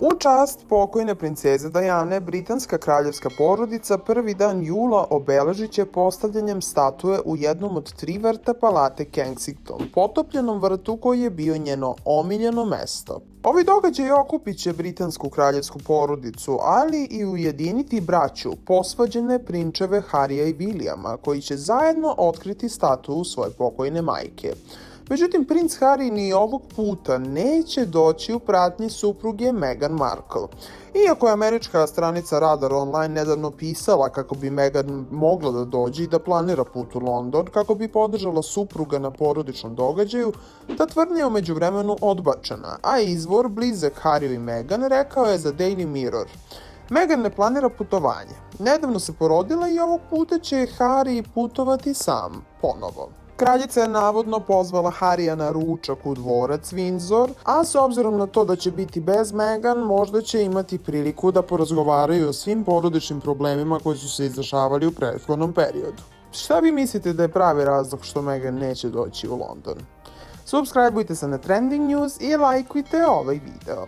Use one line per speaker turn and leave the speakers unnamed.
U čast pokojne princeze Dajane, britanska kraljevska porodica prvi dan jula obeležit će postavljanjem statue u jednom od 3 vrta palate Kensington, potopljenom vrtu koji je bio njeno omiljeno mesto. Ovi događaji okupit će britansku kraljevsku porodicu, ali i ujediniti braću, posvađene prinčeve Harija i Williama, koji će zajedno otkriti statue svoje pokojne majke. Međutim, princ Harry ni ovog puta neće doći u pratnji supruge Meghan Markle. Iako je američka stranica Radar Online nedavno pisala kako bi Meghan mogla da dođe i da planira put u London kako bi podržala supruga na porodičnom događaju, ta tvrdnja je u međuvremenu odbačena, a izvor blizak Harryu i Meghan rekao je za Daily Mirror: Meghan ne planira putovanje. Nedavno se porodila i ovog puta će Harry putovati sam, ponovo. Kraljica je navodno pozvala Harija na ručak u dvorac Windsor, a s obzirom na to da će biti bez Meghan, možda će imati priliku da porazgovaraju o svim porodičnim problemima koji su se izdešavali u prethodnom periodu. Šta vi mislite da je pravi razlog što Meghan neće doći u London? Subscribeujte se na Trending News i lajkujte ovaj video.